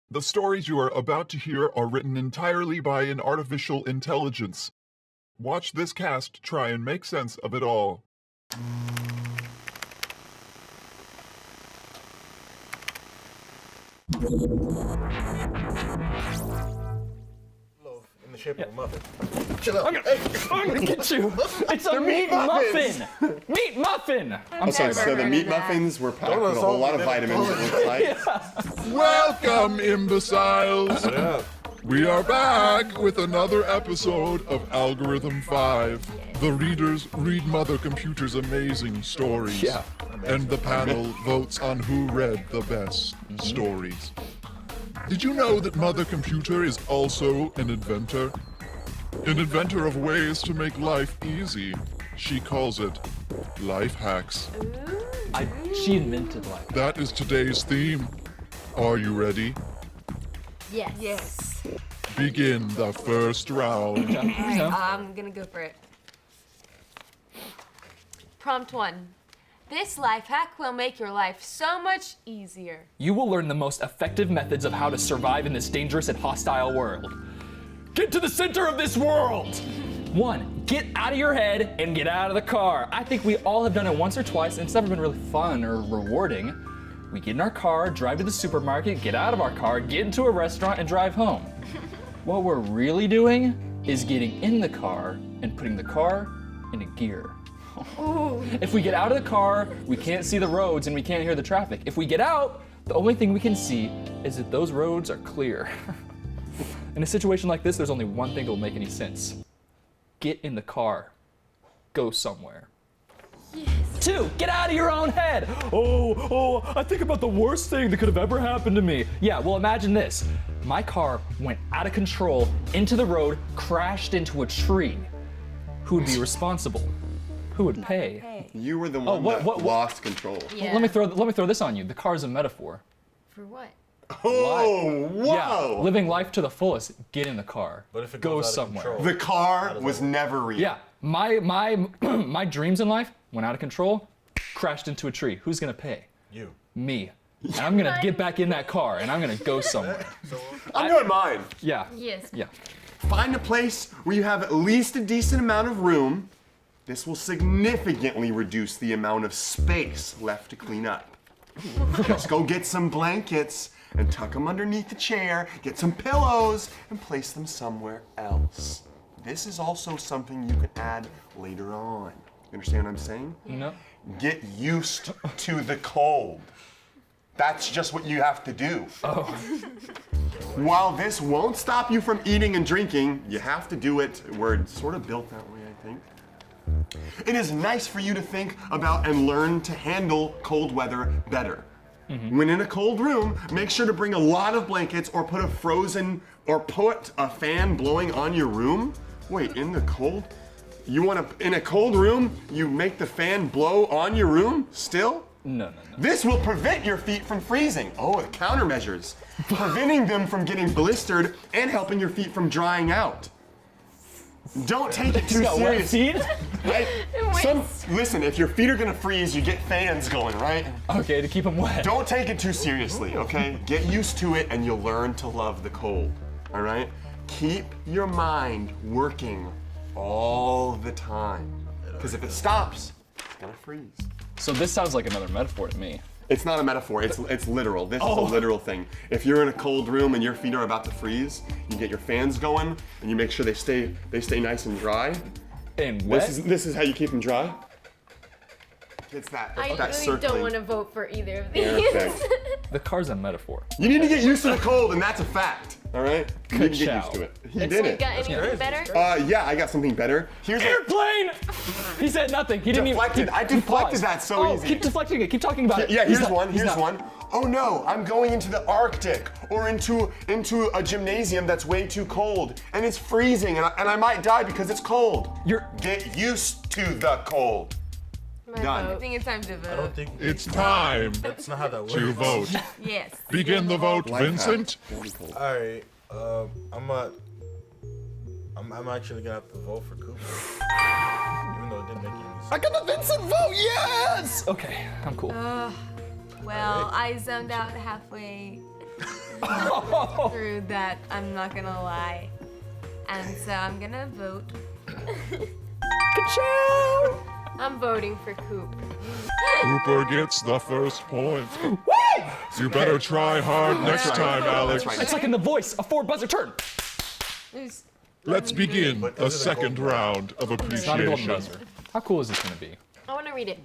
The stories you are about to hear are written entirely by an artificial intelligence. Watch this cast try and make sense of it all. In the shape of a muffin. Chill out. I'm gonna get you. It's a meat muffin. Meat muffin. I'm sorry. So the meat muffins were packed with a whole lot of vitamins, it looks like. Welcome, imbeciles! Yeah. We are back with another episode of Algorithm 5. The readers read Mother Computer's amazing stories. Yeah. And the panel votes on who read the best stories. Did you know that Mother Computer is also an inventor? An inventor of ways to make life easy. She calls it life hacks. She invented life. That is today's theme. Are you ready? Yes. Begin the first round. Alright, I'm gonna go for it. Prompt 1. This life hack will make your life so much easier. You will learn the most effective methods of how to survive in this dangerous and hostile world. Get to the center of this world! 1. Get out of your head and get out of the car. I think we all have done it once or twice and it's never been really fun or rewarding. We get in our car, drive to the supermarket, get out of our car, get into a restaurant, and drive home. What we're really doing is getting in the car and putting the car into gear. If we get out of the car, we can't see the roads and we can't hear the traffic. If we get out, the only thing we can see is that those roads are clear. In a situation like this, there's only one thing that will make any sense. Get in the car. Go somewhere. 2, get out of your own head. Oh, I think about the worst thing that could have ever happened to me. Yeah, well, imagine this. My car went out of control, into the road, crashed into a tree. Who would be responsible? Who would pay? You were the one that lost control. Yeah. Let me throw this on you. The car is a metaphor. For what? Oh, whoa! Yeah, living life to the fullest. Get in the car. But if it go goes out of somewhere. control? The car was never real. Yeah, my dreams in life went out of control, crashed into a tree. Who's gonna pay? You. Me. And I'm gonna get back in that car and I'm gonna go somewhere. I'm doing mine. Yeah. Yes. Yeah. Find a place where you have at least a decent amount of room. This will significantly reduce the amount of space left to clean up. Just go get some blankets and tuck them underneath the chair, get some pillows, and place them somewhere else. This is also something you can add later on. You understand what I'm saying? No. Get used to the cold. That's just what you have to do. Oh. While this won't stop you from eating and drinking, you have to do it. We're sort of built that way, I think. It is nice for you to think about and learn to handle cold weather better. When in a cold room, make sure to bring a lot of blankets or put a fan blowing on your room. Wait, in the cold? In a cold room, you make the fan blow on your room still? No. This will prevent your feet from freezing. Oh, the countermeasures. Preventing them from getting blistered and helping your feet from drying out. Don't take it too Got wet seriously. feet? Listen, if your feet are gonna freeze, you get fans going, right? Okay, to keep them wet. Don't take it too seriously, okay? Get used to it and you'll learn to love the cold, all right? Keep your mind working all the time. Because if it stops, it's gonna freeze. So this sounds like another metaphor to me. It's not a metaphor, it's literal. This is a literal thing. If you're in a cold room and your feet are about to freeze, you get your fans going and you make sure they stay nice and dry. And wet? This is how you keep them dry. It's that I really circling don't want to vote for either of air these. effect. The car's a metaphor. You need to get used to the cold, and that's a fact. All right? You need to get Ka-chow. used to it. He So did you it. got anything better? Yeah, I got something better. Here's a Airplane! He said nothing. He didn't deflected. even. I deflected that so easy. Keep deflecting it. Keep talking about it. Yeah, He's here's not- one. he's Here's not- one. Oh no, I'm going into the Arctic or into a gymnasium that's way too cold and it's freezing and I might die because it's cold. Get used to the cold. My Done. vote. I think it's time to vote. I don't think It's time that's not how that works. to vote. Yes. Begin the vote, Life hack. Vincent. Alright, I'm actually gonna have to vote for Cooper. Even though it didn't make any sense. I got the Vincent vote. Yes. Okay, I'm cool. Well, I zoned out halfway through that, I'm not gonna lie. And so I'm gonna vote. Ka-chow! I'm voting for Coop. Cooper gets the first point. You better try hard next time, Alex. It's like in The Voice, a 4-buzzer turn. Who's- Let's begin But the is it a second gold round of Not a golden appreciation. buzzer. How cool is this gonna be? I wanna read it.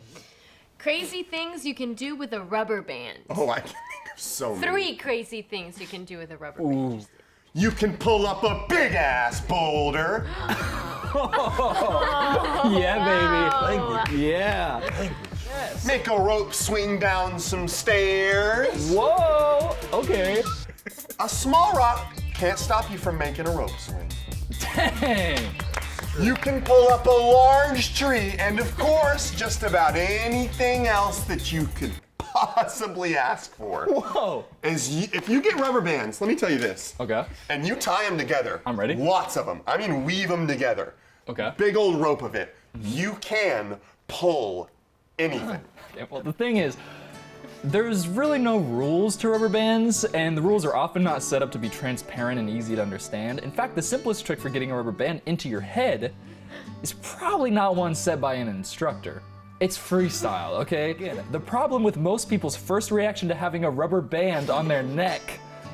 Crazy things you can do with a rubber band. Oh, I can think of so many. 3 crazy things you can do with a rubber band. You can pull up a big ass boulder. Yeah, baby. Yeah. Make a rope swing down some stairs. Whoa. Okay. A small rock can't stop you from making a rope swing. Dang. You can pull up a large tree, and of course, just about anything else that you could possibly ask for. Whoa. If you get rubber bands, let me tell you this. Okay. And you tie them together. I'm ready. Lots of them. I mean, weave them together. Okay. Big old rope of it. You can pull anything. Yeah, well, the thing is, there's really no rules to rubber bands, and the rules are often not set up to be transparent and easy to understand. In fact, the simplest trick for getting a rubber band into your head is probably not one set by an instructor. It's freestyle, okay? The problem with most people's first reaction to having a rubber band on their neck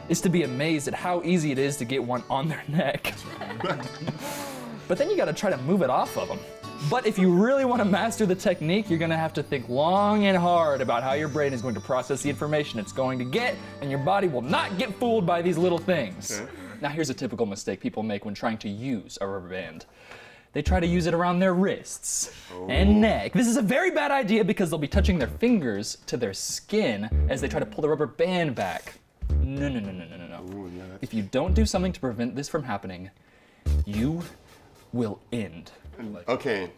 is to be amazed at how easy it is to get one on their neck. But then you gotta try to move it off of them. But if you really want to master the technique, you're gonna have to think long and hard about how your brain is going to process the information it's going to get, and your body will not get fooled by these little things. Okay. Now here's a typical mistake people make when trying to use a rubber band. They try to use it around their wrists and neck. This is a very bad idea because they'll be touching their fingers to their skin as they try to pull the rubber band back. No. If you don't do something to prevent this from happening, you will end. Okay,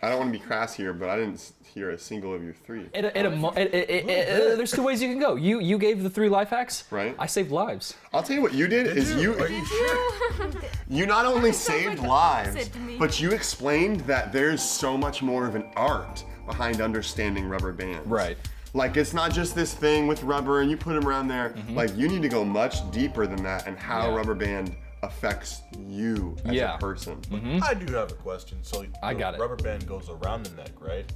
I don't want to be crass here, but I didn't hear a single of your 3. There's 2 ways you can go. You gave the 3 life hacks. Right. I saved lives. I'll tell you what you did is Are you sure? you not only sounds saved like lives, opposite to me. but you explained that there's so much more of an art behind understanding rubber bands. Right. Like it's not just this thing with rubber and you put them around there. Like you need to go much deeper than that and how Yeah. a rubber band affects you as Yeah. a person. I do have a question. So I the got it. rubber band goes around the neck, right?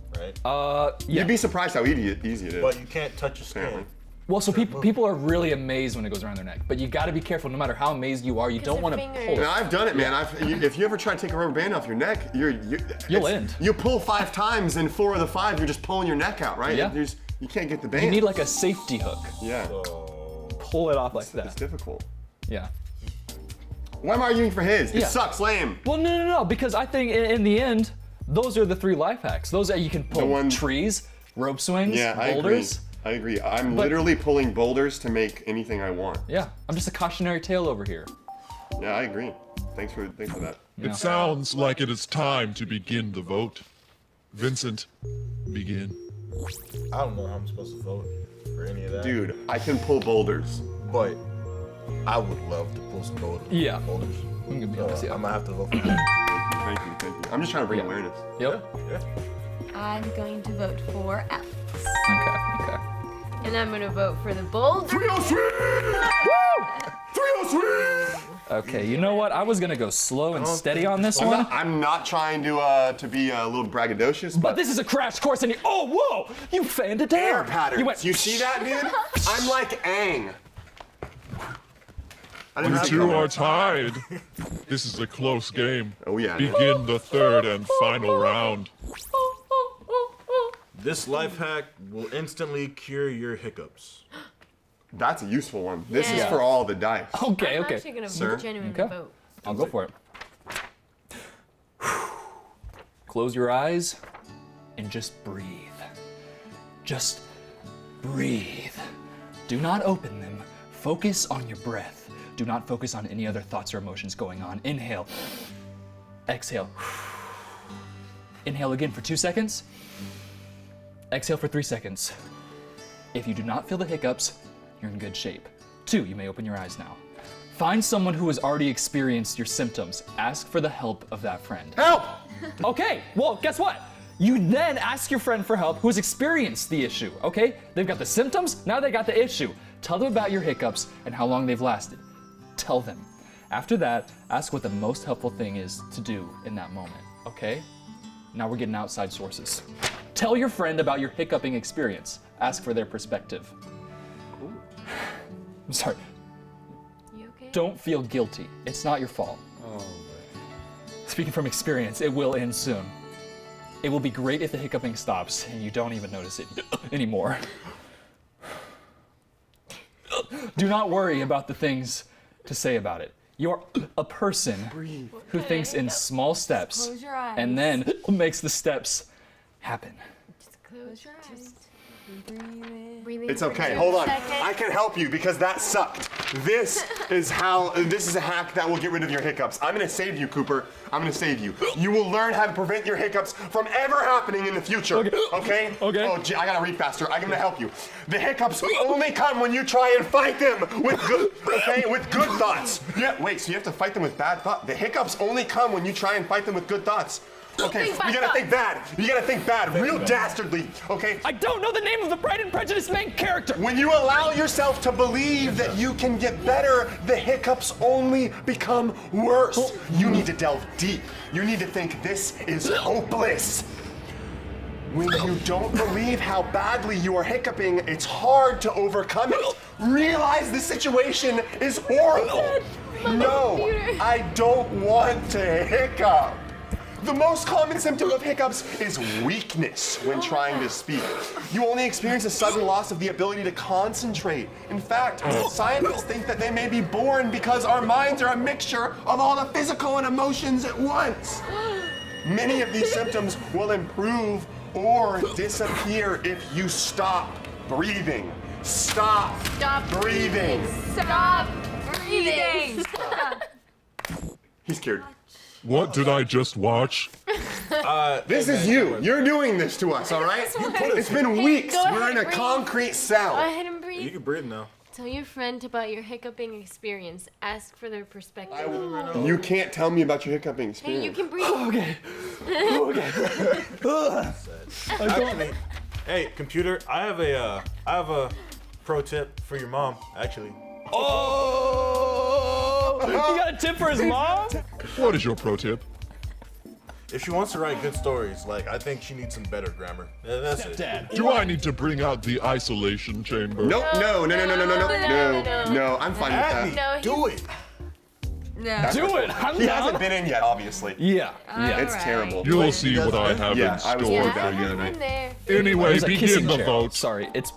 Yeah. You'd be surprised how easy it is. But you can't touch your skin. Apparently. Well, so people are really amazed when it goes around their neck, but you got to be careful. No matter how amazed you are, you don't their want to fingers- pull And it. I've done it, man. If you ever try to take a rubber band off your neck, You'll end. You pull 5 times, and 4 of the 5, you're just pulling your neck out, right? Yeah. You can't get the band. You need like a safety hook. Yeah, Pull it off like it's that. difficult. Yeah. Why am I arguing for his? It Yeah. sucks, lame. Well, no, because I think in the end, those are the 3 life hacks. Those are you can pull one- trees, rope swings, Yeah, I boulders. agree. I'm literally pulling boulders to make anything I want. Yeah, I'm just a cautionary tale over here. Yeah, I agree. Thanks for that. It sounds like it is time to begin the vote. Vincent, begin. I don't know how I'm supposed to vote for any of that. Dude, I can pull boulders. But I would love to pull some boulders. Yeah. Boulders. I'm gonna be So honest. I'm Yeah. gonna have to vote for that. Thank you. I'm just trying to bring awareness. Yep. Yeah. I'm going to vote for Alex. Okay. And I'm gonna vote for the boulder. 303! Okay. You know what? I was gonna go slow and steady on this one. I'm not trying to be a little braggadocious, But but this is a crash course, and whoa! You fanned it down. air patterns. You went. You see that, dude? I'm like Aang. I didn't You have two to- are tied. This is a close game. Oh, yeah. Begin the 3rd and final round. This life hack will instantly cure your hiccups. That's a useful one. This is Yeah. for all the dice. Okay. I'm Okay. actually gonna Sir? genuinely Okay. vote. I'll go for it. Close your eyes and just breathe. Just breathe. Do not open them. Focus on your breath. Do not focus on any other thoughts or emotions going on. Inhale. Exhale. Inhale again for 2 seconds. Exhale for 3 seconds. If you do not feel the hiccups, you're in good shape. 2, you may open your eyes now. Find someone who has already experienced your symptoms. Ask for the help of that friend. Help! Okay, well, guess what? You then ask your friend for help who has experienced the issue, okay? They've got the symptoms, now they got the issue. Tell them about your hiccups and how long they've lasted. Tell them. After that, ask what the most helpful thing is to do in that moment, okay? Now we're getting outside sources. Tell your friend about your hiccuping experience. Ask for their perspective. I'm sorry. You okay? Don't feel guilty. It's not your fault. Speaking from experience, it will end soon. It will be great if the hiccuping stops and you don't even notice it anymore. Do not worry about the things to say about it. You're a person who thinks in small steps Close your eyes. and then makes the steps happen. Close your eyes. Breathe in. It's okay. for Hold 2 on. seconds. I can help you because that sucked. This is a hack that will get rid of your hiccups. I'm gonna save you, Cooper. I'm gonna save you. You will learn how to prevent your hiccups from ever happening in the future. Okay? Okay. Oh, gee, I gotta read faster. I'm gonna help you. The hiccups only come when you try and fight them with good, with good thoughts. Yeah, wait, so you have to fight them with bad thoughts? The hiccups only come when you try and fight them with good thoughts. Okay, Think bad you gotta think bad. You gotta think bad, real dastardly, okay? I don't know the name of the Pride and Prejudice main character. When you allow yourself to believe that you can get better, the hiccups only become worse. You need to delve deep. You need to think this is hopeless. When you don't believe how badly you are hiccuping, it's hard to overcome it. Realize the situation is horrible. No, I don't want to hiccup. The most common symptom of hiccups is weakness when trying to speak. You only experience a sudden loss of the ability to concentrate. In fact, scientists think that they may be born because our minds are a mixture of all the physical and emotions at once. Many of these symptoms will improve or disappear if you stop breathing. Stop breathing. Stop breathing. He's scared. What did I just watch? This is you. You're doing this to us, all right? It's been weeks. go We're ahead, in a breathe. concrete cell. Go ahead and You breathe. can breathe now. Tell your friend about your hiccuping experience. Ask for their perspective. You can't tell me about your hiccuping experience. Hey, you can breathe. Actually, hey, computer, I have a pro tip for your mom, actually. Oh! You got a tip for his mom? What is your pro tip? If she wants to write good stories, like, I think she needs some better grammar. Yeah, that's it. Dad. Do I need to bring out the isolation chamber? Nope, no, I'm fine with Abby, that. No, do it. No. Do it. I'm He down. hasn't been in yet, obviously. Yeah. It's terrible. You'll see what I have Yeah, in I was store worried for about you. the other night. In there. Anyway, There's a begin kissing the chair. vote. Sorry, it's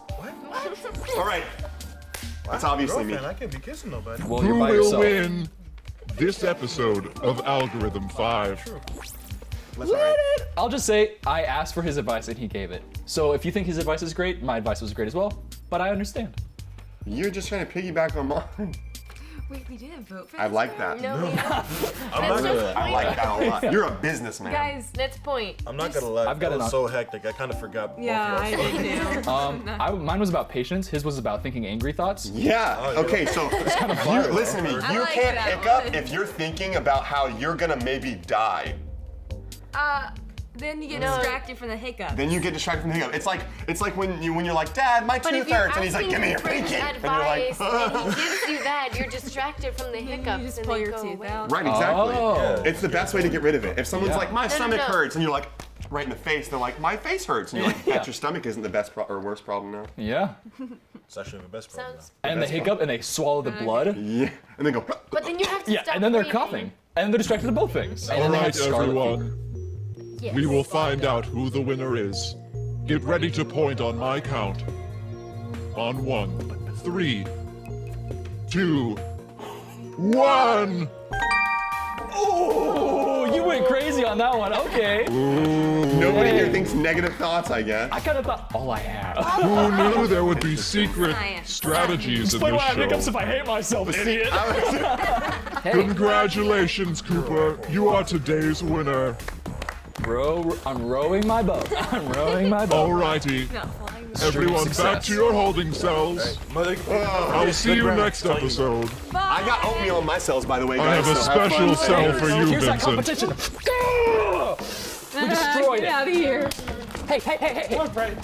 All right. That's obviously me. Girlfriend, I can't be kissing nobody. well, Who you're by will yourself. win this episode of Algorithm 5? That's all right. I'll just say I asked for his advice and he gave it. So if you think his advice is great, my advice was great as well. But I understand. You're just trying to piggyback on mine. Wait, we didn't vote for I this? like that. No, we haven't. I'm not gonna, I like that a lot. You're a businessman. Guys, next point. I'm not gonna lie. I've got I an was so hectic, I kind of forgot. Yeah, I both of y'all's did too. Mine was about patience. His was about thinking angry thoughts. Yeah. Oh, yeah. Okay, so you, listen to me. I You like can't that hiccup one. if you're thinking about how you're gonna maybe die. Then you get No. distracted from the hiccup. Then you get distracted from the hiccup. It's like when you're like, Dad, my But tooth if you're hurts, and he's like, asking give me your your pinky, friend's and you're like, advice and he gives you that, you're distracted from the hiccups just and pull they your go teeth away. out. right, exactly. Oh. It's the best way to get rid of it. If someone's Yeah. like, my No, no, stomach no. hurts, and you're like, right in the face, they're like, my face hurts, and you're like, Yeah. that your stomach isn't the best or worst problem now. Yeah. It's actually the best problem. Sounds. And the hiccup and they swallow the blood. Yeah, and then go. But then you have to Yeah, stop and then they're breathing. coughing. And they're distracted to both things. And All then they have right, scarlet fever. everyone. Yes. We will find out who the winner is. Get ready to point on my count. On 1, 3, 2, 1. Oh, you went crazy on that one. Okay. Nobody here thinks negative thoughts, I guess. I kind of thought all I have. Who knew there would be secret Science. strategies in Explain why I have hiccups this if show? I hate myself, idiot. Congratulations, Cooper. You are today's winner. Bro, I'm rowing my boat. I'm rowing my boat. Alrighty. Not flying the Everyone back success. to your holding cells. Mother, I'll see you next episode. I got oatmeal in my cells, by the way, I guys. have a so have special fun. cell for you, Here's that Vincent. competition. We destroyed Get it. out of here. Hey. Come on, Freddy.